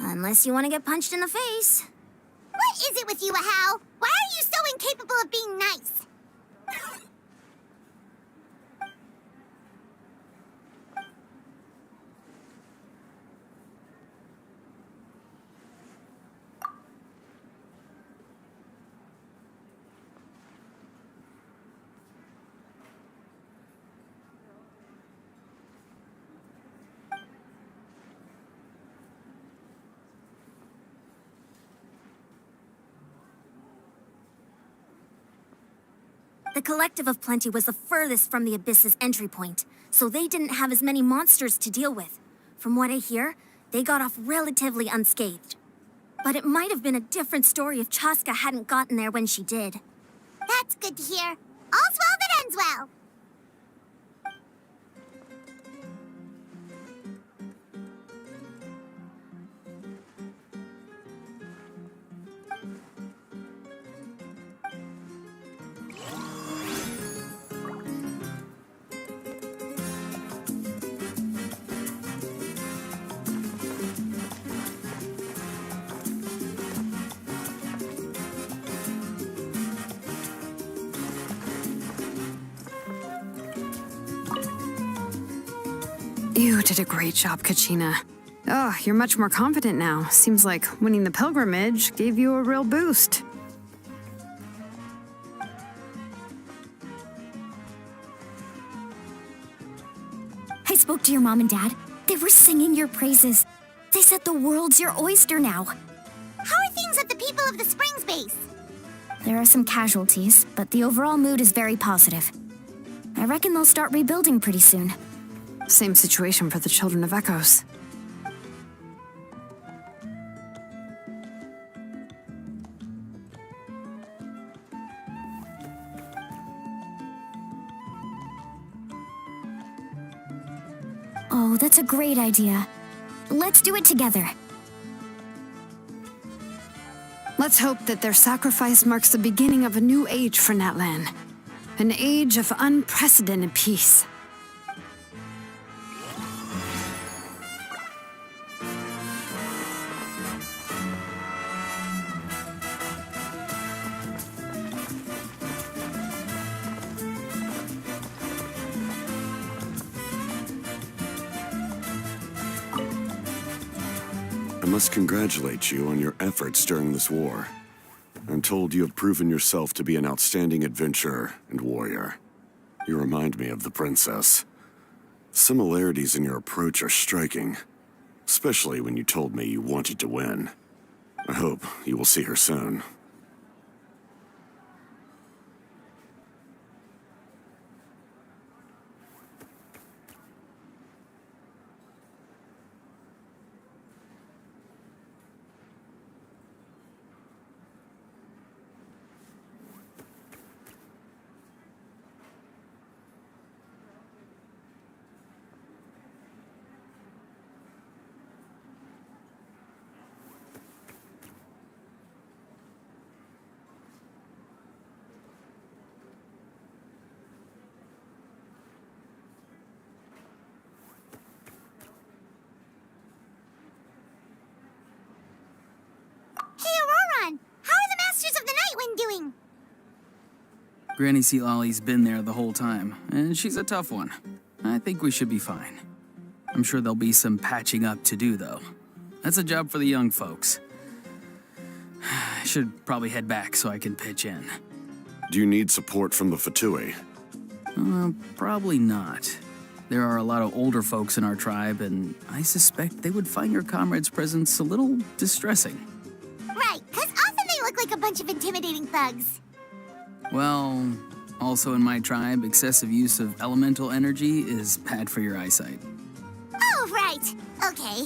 Unless you want to get punched in the face. What is it with you, Hal? Why are you so incapable of being nice? The Collective of Plenty was the furthest from the Abyss's entry point, so they didn't have as many monsters to deal with. From what I hear, they got off relatively unscathed. But it might have been a different story if Chaska hadn't gotten there when she did. That's good to hear. All's well that ends well. You did a great job, Kachina. Oh, you're much more confident now. Seems like winning the pilgrimage gave you a real boost. I spoke to your mom and dad. They were singing your praises. They said the world's your oyster now. How are things at the People of the Springs base? There are some casualties, but the overall mood is very positive. I reckon they'll start rebuilding pretty soon. Same situation for the Children of Echoes. Oh, that's a great idea. Let's do it together. Let's hope that their sacrifice marks the beginning of a new age for Natlan. An age of unprecedented peace. I must congratulate you on your efforts during this war. I'm told you have proven yourself to be an outstanding adventurer and warrior. You remind me of the princess. Similarities in your approach are striking, especially when you told me you wanted to win. I hope you will see her soon. Doing? Granny Sealolly's been there the whole time, and she's a tough one. I think we should be fine. I'm sure there'll be some patching up to do, though. That's a job for the young folks. I should probably head back so I can pitch in. Do you need support from the Fatui? Probably not. There are a lot of older folks in our tribe, and I suspect they would find your comrade's presence a little distressing. Right, because often they look like a bunch of intimidating thugs. Well, also in my tribe, excessive use of elemental energy is bad for your eyesight. Oh, right. Okay.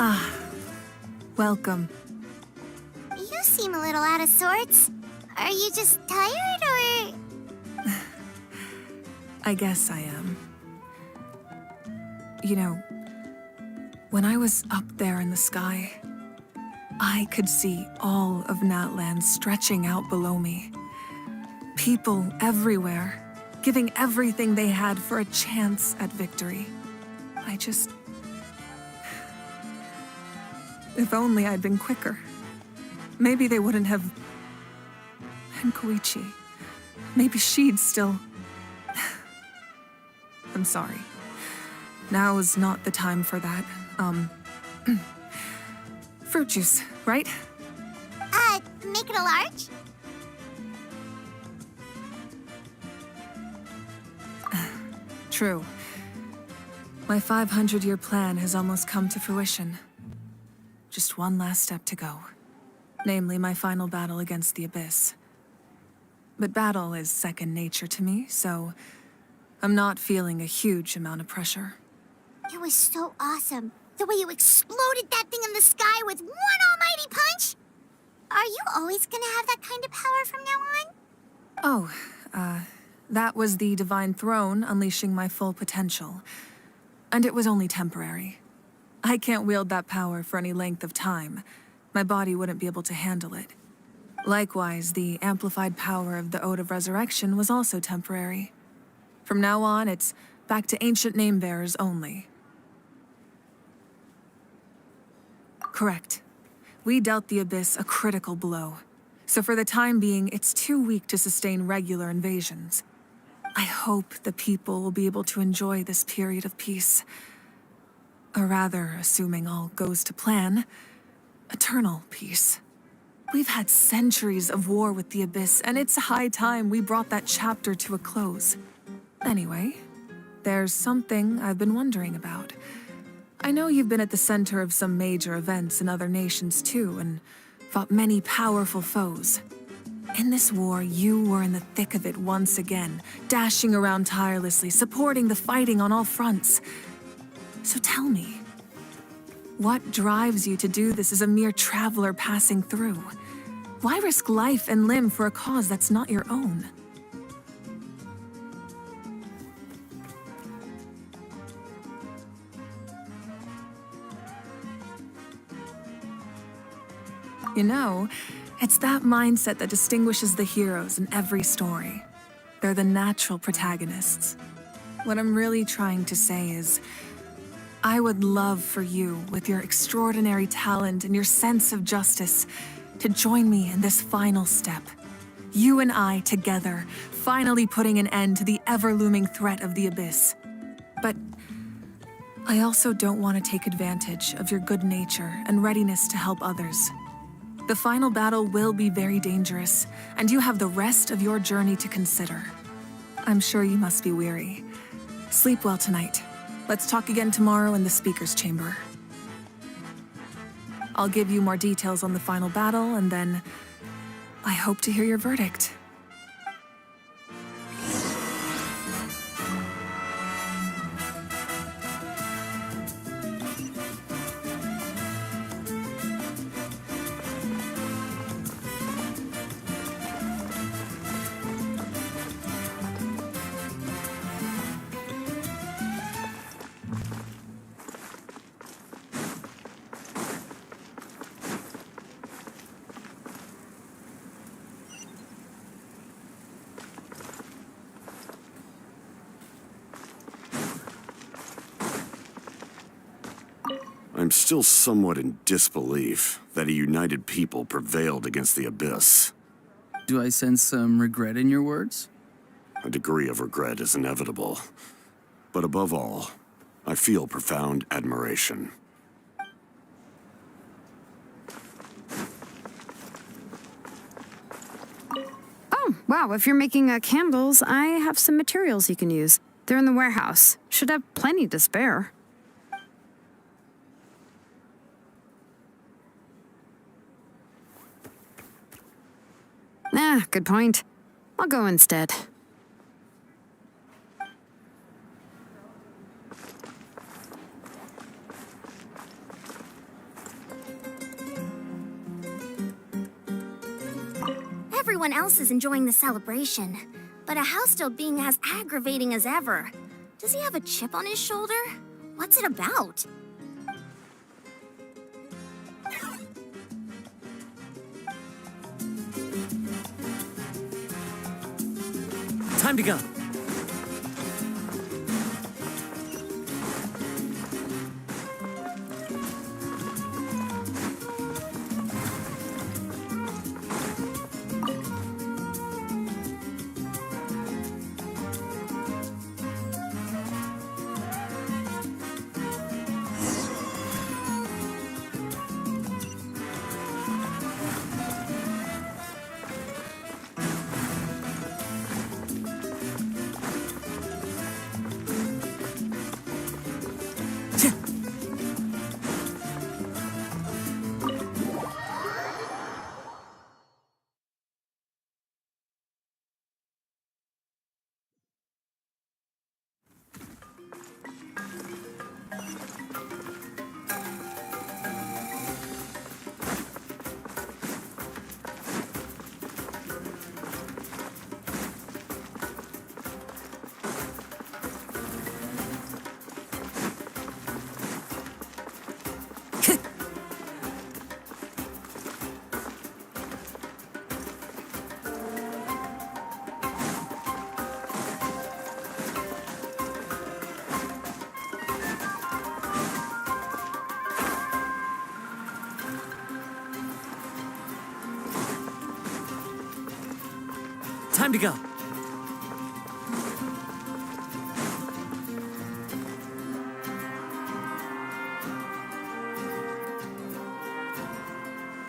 Ah, welcome. You seem a little out of sorts. Are you just tired, or...? I guess I am. You know, When I was up there in the sky, I could see all of Natlan stretching out below me. People everywhere, giving everything they had for a chance at victory. If only I'd been quicker. Maybe they wouldn't have... And Koichi, maybe she'd still... I'm sorry. Now is not the time for that. Fruit juice, right? Make it a large? True. My 500-year plan has almost come to fruition. Just one last step to go. Namely, my final battle against the Abyss. But battle is second nature to me, so I'm not feeling a huge amount of pressure. It was so awesome. The way you exploded that thing in the sky with one almighty punch. Are you always gonna have that kind of power from now on? Oh, that was the Divine Throne unleashing my full potential. And it was only temporary. I can't wield that power for any length of time. My body wouldn't be able to handle it. Likewise, the amplified power of the Ode of Resurrection was also temporary. From now on, it's back to ancient name-bearers only. Correct. We dealt the Abyss a critical blow. So for the time being, it's too weak to sustain regular invasions. I hope the people will be able to enjoy this period of peace. Or rather, assuming all goes to plan, eternal peace. We've had centuries of war with the Abyss, and it's high time we brought that chapter to a close. Anyway, there's something I've been wondering about. I know you've been at the center of some major events in other nations too, and fought many powerful foes. In this war, you were in the thick of it once again, dashing around tirelessly, supporting the fighting on all fronts. So tell me, what drives you to do this as a mere traveler passing through? Why risk life and limb for a cause that's not your own? You know, it's that mindset that distinguishes the heroes in every story. They're the natural protagonists. What I'm really trying to say is, I would love for you, with your extraordinary talent and your sense of justice, to join me in this final step. You and I together, finally putting an end to the ever-looming threat of the Abyss. But I also don't want to take advantage of your good nature and readiness to help others. The final battle will be very dangerous, and you have the rest of your journey to consider. I'm sure you must be weary. Sleep well tonight. Let's talk again tomorrow in the speaker's chamber. I'll give you more details on the final battle, and then I hope to hear your verdict. I'm still somewhat in disbelief that a united people prevailed against the Abyss. Do I sense some regret in your words? A degree of regret is inevitable. But above all, I feel profound admiration. Oh, wow, if you're making candles, I have some materials you can use. They're in the warehouse. Should have plenty to spare. Ah, good point. I'll go instead. Everyone else is enjoying the celebration, but a house-still being as aggravating as ever. Does he have a chip on his shoulder? What's it about? Time to go. Time to go.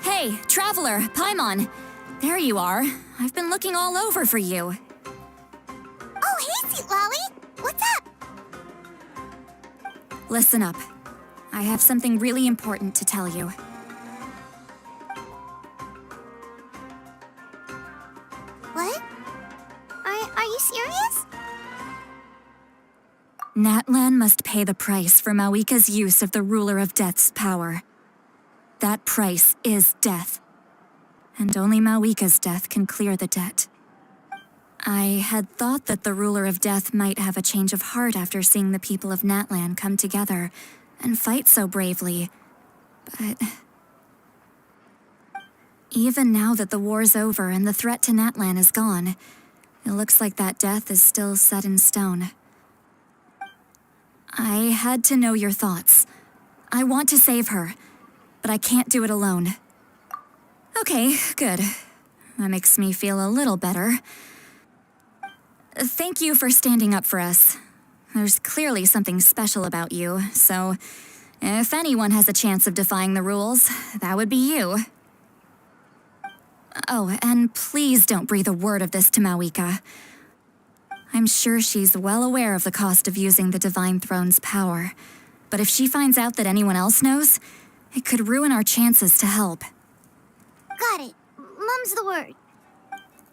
Hey, Traveler, Paimon. There you are. I've been looking all over for you. Oh, hey, Sweet Lolly. What's up? Listen up. I have something really important to tell you. What? Are you serious? Natlan must pay the price for Mawika's use of the Ruler of Death's power. That price is death. And only Mawika's death can clear the debt. I had thought that the Ruler of Death might have a change of heart after seeing the people of Natlan come together and fight so bravely, but... Even now that the war's over and the threat to Natlan is gone, it looks like that death is still set in stone. I had to know your thoughts. I want to save her, but I can't do it alone. Okay, good. That makes me feel a little better. Thank you for standing up for us. There's clearly something special about you, so if anyone has a chance of defying the rules, that would be you. Oh, and please don't breathe a word of this to Mawika. I'm sure she's well aware of the cost of using the Divine Throne's power, but if she finds out that anyone else knows, it could ruin our chances to help. Got it. Mum's the word.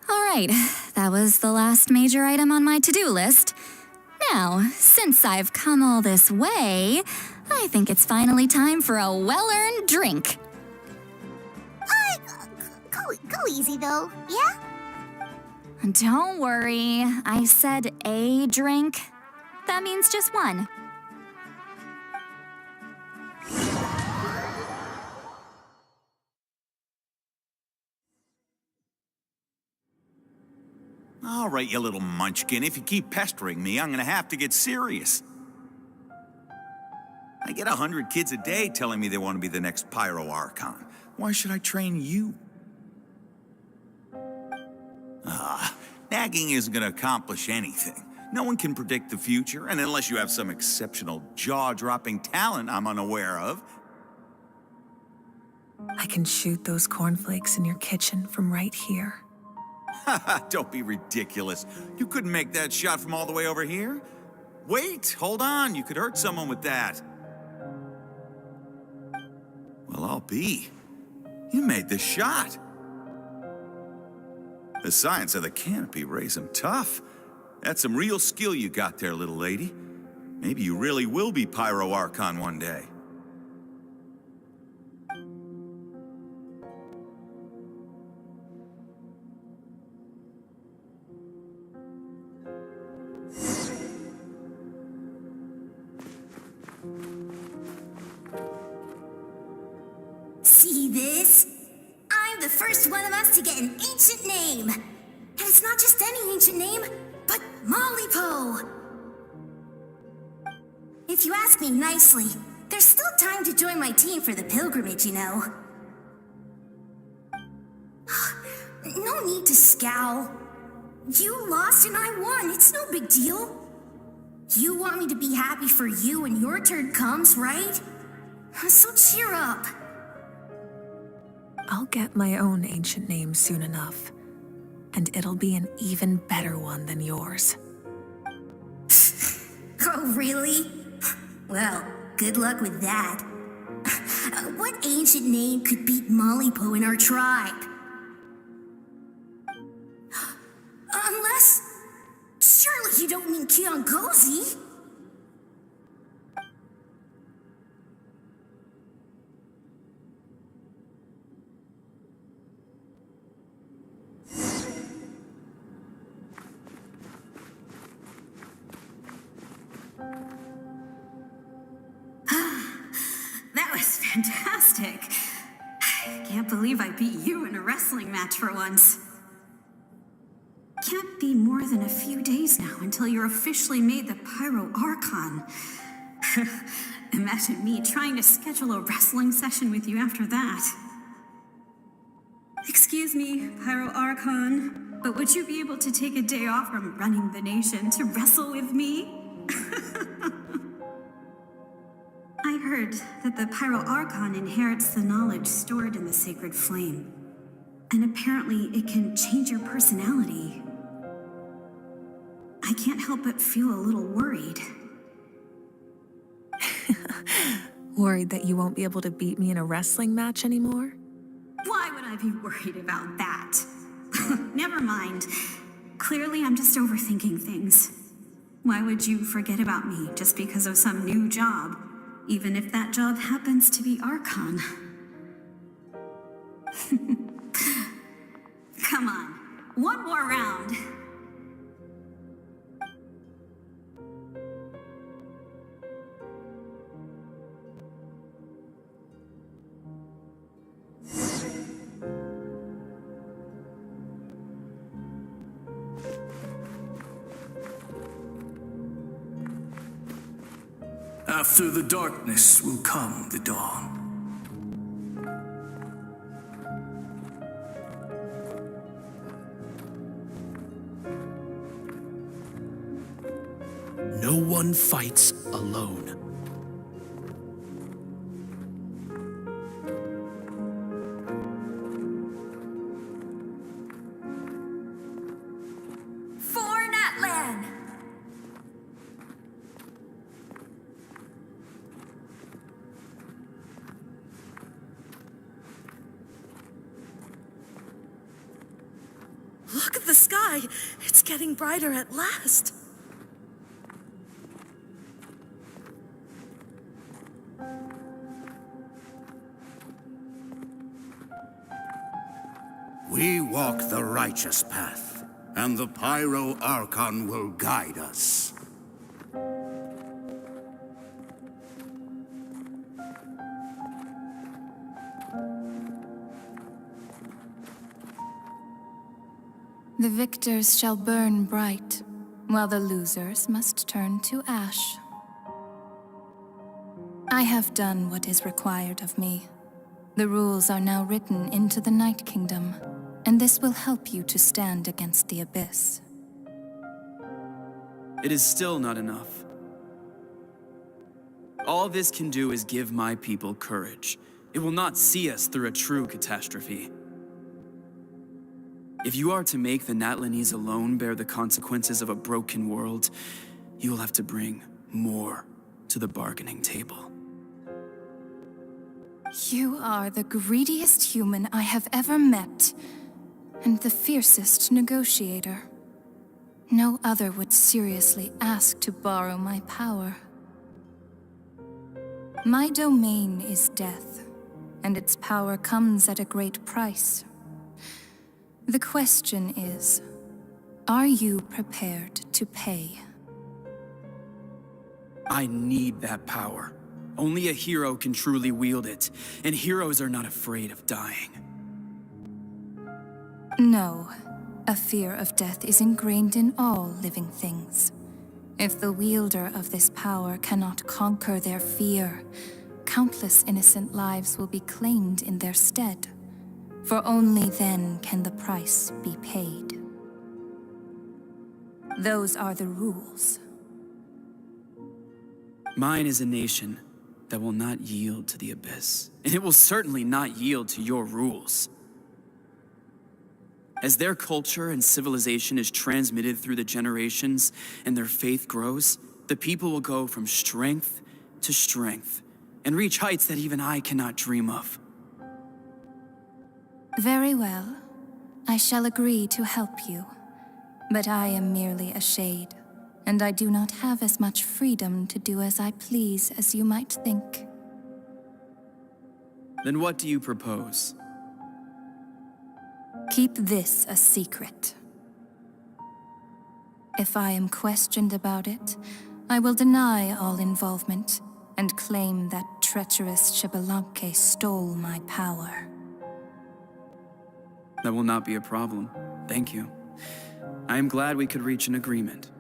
All right, that was the last major item on my to-do list. Now, since I've come all this way, I think it's finally time for a well-earned drink. Go easy, though, yeah? Don't worry, I said a drink. That means just one. All right, you little munchkin. If you keep pestering me, I'm gonna have to get serious. I get 100 kids a day telling me they want to be the next Pyro Archon. Why should I train you? Nagging isn't gonna accomplish anything. No one can predict the future, and unless you have some exceptional jaw-dropping talent I'm unaware of. I can shoot those cornflakes in your kitchen from right here. Don't be ridiculous. You couldn't make that shot from all the way over here? Wait, hold on. You could hurt someone with that. Well, I'll be. You made the shot. The science of the canopy raised him tough. That's some real skill you got there, little lady. Maybe you really will be Pyro Archon one day. See this? I'm the first one of us to get an ancient name. And it's not just any ancient name. But Mollypo! If you ask me nicely, there's still time to join my team for the pilgrimage, you know. No need to scowl. You lost and I won. It's no big deal. You want me to be happy for you when your turn comes, right? So cheer up. I'll get my own ancient name soon enough, and it'll be an even better one than yours. Oh, really? Well, good luck with that. What ancient name could beat Mollypo in our tribe? Unless... surely you don't mean Kiongozi? That was fantastic. I can't believe I beat you in a wrestling match for once. Can't be more than a few days now until you're officially made the Pyro Archon. Imagine me trying to schedule a wrestling session with you after that. Excuse me, Pyro Archon, but would you be able to take a day off from running the nation to wrestle with me? I heard that the Pyro Archon inherits the knowledge stored in the sacred flame. And apparently it can change your personality. I can't help but feel a little worried. Worried that you won't be able to beat me in a wrestling match anymore? Why would I be worried about that? Never mind. Clearly I'm just overthinking things. Why would you forget about me just because of some new job? Even if that job happens to be Archon. Come on, one more round. After the darkness will come the dawn. No one fights alone. For Natlan! Look at the sky. It's getting brighter at last. We walk the righteous path, and the Pyro Archon will guide us. The victors shall burn bright, while the losers must turn to ash. I have done what is required of me. The rules are now written into the Night Kingdom, and this will help you to stand against the Abyss. It is still not enough. All this can do is give my people courage. It will not see us through a true catastrophe. If you are to make the Natlanese alone bear the consequences of a broken world, you will have to bring more to the bargaining table. You are the greediest human I have ever met, and the fiercest negotiator. No other would seriously ask to borrow my power. My domain is death, and its power comes at a great price. The question is, are you prepared to pay? I need that power. Only a hero can truly wield it, and heroes are not afraid of dying. No, A fear of death is ingrained in all living things. If the wielder of this power cannot conquer their fear, countless innocent lives will be claimed in their stead. For only then can the price be paid. Those are the rules. Mine is a nation that will not yield to the Abyss, and it will certainly not yield to your rules. As their culture and civilization is transmitted through the generations and their faith grows, the people will go from strength to strength and reach heights that even I cannot dream of. Very well. I shall agree to help you. But I am merely a shade, and I do not have as much freedom to do as I please as you might think. Then what do you propose? Keep this a secret. If I am questioned about it, I will deny all involvement and claim that treacherous Xbalanque stole my power. That will not be a problem. Thank you. I am glad we could reach an agreement.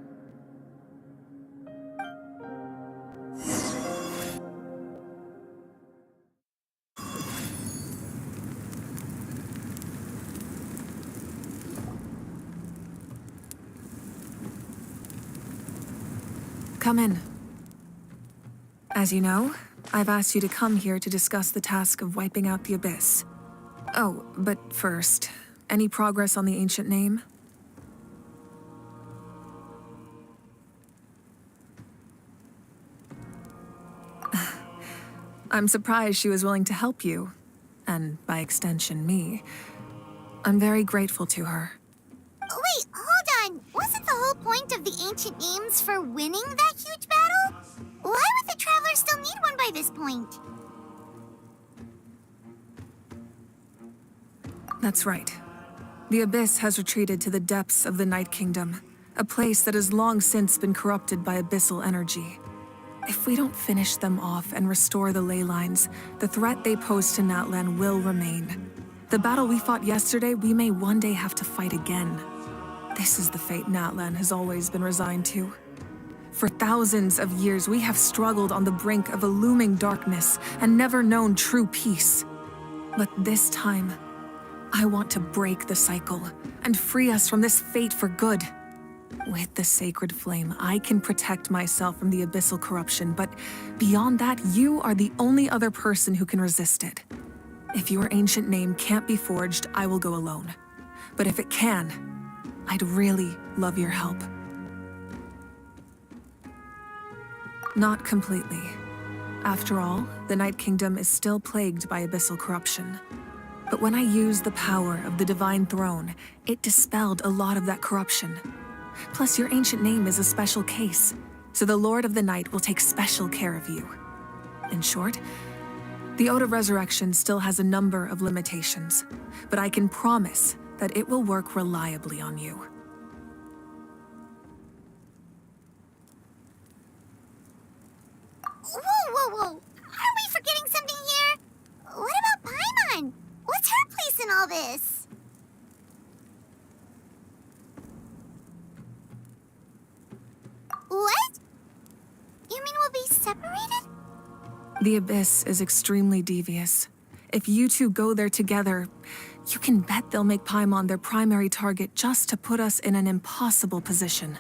Come in. As you know, I've asked you to come here to discuss the task of wiping out the Abyss. Oh, but first, any progress on the ancient name? I'm surprised she was willing to help you, and by extension, me. I'm very grateful to her. Wait, hold on. Wasn't the whole point of the ancient names for winning that huge battle? Why would the Traveler still need one by this point? That's right. The Abyss has retreated to the depths of the Night Kingdom, a place that has long since been corrupted by abyssal energy. If we don't finish them off and restore the ley lines, the threat they pose to Natlan will remain. The battle we fought yesterday, we may one day have to fight again. This is the fate Natlan has always been resigned to. For thousands of years, we have struggled on the brink of a looming darkness and never known true peace. But this time, I want to break the cycle and free us from this fate for good. With the sacred flame, I can protect myself from the abyssal corruption, but beyond that, you are the only other person who can resist it. If your ancient name can't be forged, I will go alone. But if it can, I'd really love your help. Not completely. After all, the Night Kingdom is still plagued by abyssal corruption. But when I used the power of the Divine Throne, it dispelled a lot of that corruption. Plus, your ancient name is a special case, so the Lord of the Night will take special care of you. In short, the Ode of Resurrection still has a number of limitations, but I can promise that it will work reliably on you. Whoa! Aren't we forgetting something here? What about Paimon? What's her place in all this? What? You mean we'll be separated? The Abyss is extremely devious. If you two go there together, you can bet they'll make Paimon their primary target just to put us in an impossible position.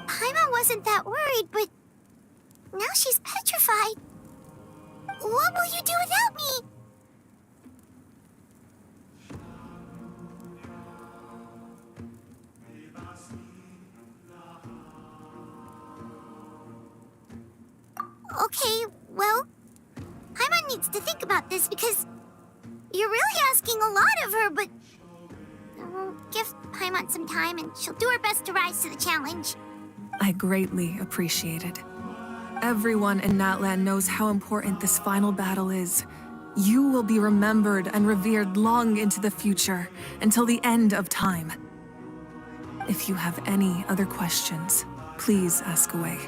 Paimon wasn't that worried, but now she's petrified. What will you do without me? Okay, well, Paimon needs to think about this because you're really asking a lot of her, but we'll give Paimon some time and she'll do her best to rise to the challenge. I greatly appreciate it. Everyone in Natlan knows how important this final battle is. You will be remembered and revered long into the future, until the end of time. If you have any other questions, please ask away.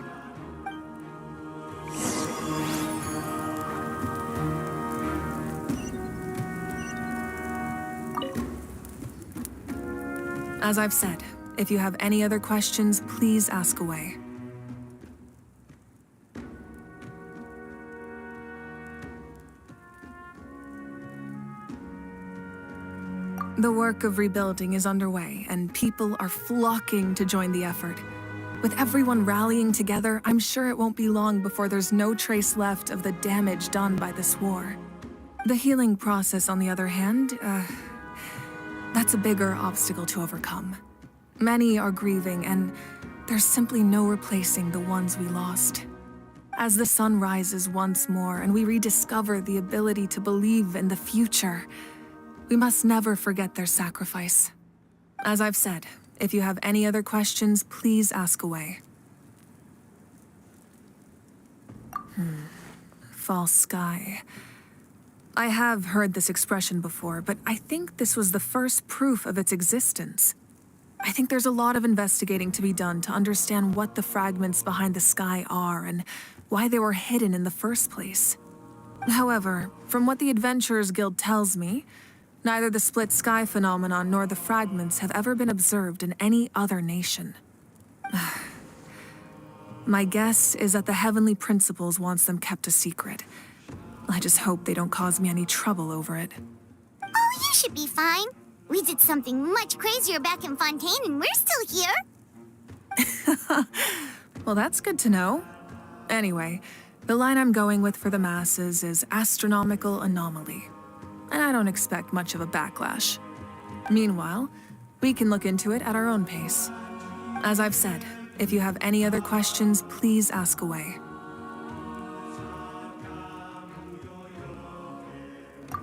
As I've said, if you have any other questions, please ask away. The work of rebuilding is underway, and people are flocking to join the effort. With everyone rallying together, I'm sure it won't be long before there's no trace left of the damage done by this war. The healing process, on the other hand, that's a bigger obstacle to overcome. Many are grieving, and there's simply no replacing the ones we lost. As the sun rises once more and we rediscover the ability to believe in the future, we must never forget their sacrifice. As I've said, if you have any other questions, please ask away. False sky. I have heard this expression before, but I think this was the first proof of its existence. I think there's a lot of investigating to be done to understand what the fragments behind the sky are and why they were hidden in the first place. However, from what the Adventurers Guild tells me, neither the split sky phenomenon nor the fragments have ever been observed in any other nation. My guess is that the Heavenly Principles wants them kept a secret. I just hope they don't cause me any trouble over it. Oh, you should be fine. We did something much crazier back in Fontaine and we're still here. Well, that's good to know. Anyway, the line I'm going with for the masses is astronomical anomaly. And I don't expect much of a backlash. Meanwhile, we can look into it at our own pace. As I've said, if you have any other questions, please ask away.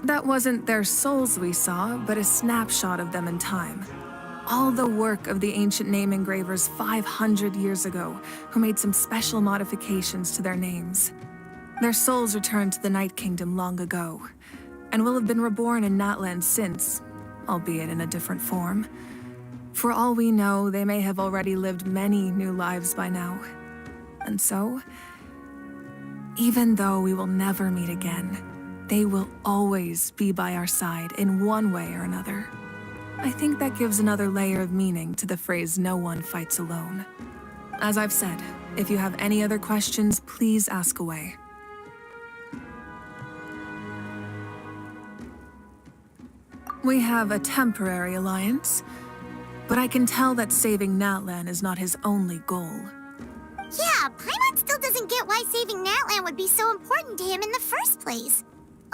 That wasn't their souls we saw, but a snapshot of them in time. All the work of the ancient name engravers 500 years ago, who made some special modifications to their names. Their souls returned to the Night Kingdom long ago, and will have been reborn in Natlan since, albeit in a different form. For all we know, they may have already lived many new lives by now. And so, even though we will never meet again, they will always be by our side in one way or another. I think that gives another layer of meaning to the phrase, "No one fights alone." As I've said, if you have any other questions, please ask away. We have a temporary alliance, but I can tell that saving Natlan is not his only goal. Yeah, Paimon still doesn't get why saving Natlan would be so important to him in the first place.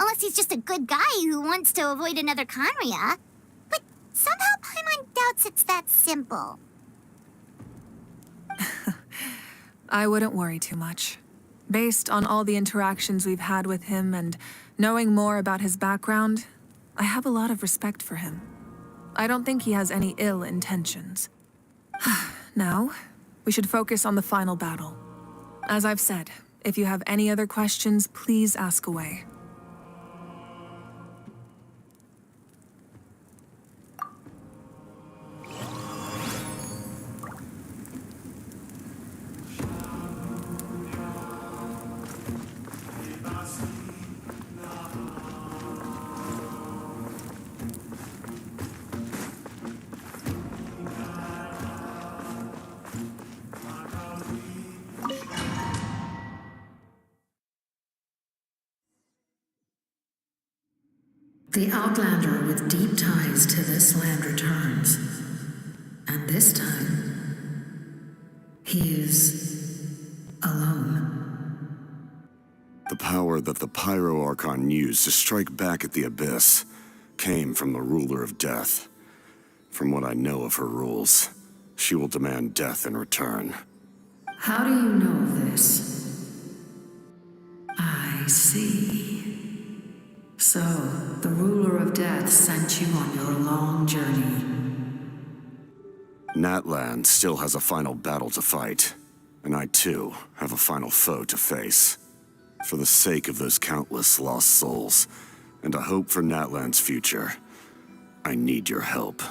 Unless he's just a good guy who wants to avoid another Conria. But somehow Paimon doubts it's that simple. I wouldn't worry too much. Based on all the interactions we've had with him and knowing more about his background, I have a lot of respect for him. I don't think he has any ill intentions. Now, we should focus on the final battle. As I've said, if you have any other questions, please ask away. The Outlander with deep ties to this land returns. And this time, he is alone. The power that the Pyro Archon used to strike back at the Abyss came from the Ruler of Death. From what I know of her rules, she will demand death in return. How do you know this? I see. So, the Ruler of Death sent you on your long journey. Natlan still has a final battle to fight, and I too have a final foe to face. For the sake of those countless lost souls, and a hope for Natlan's future, I need your help.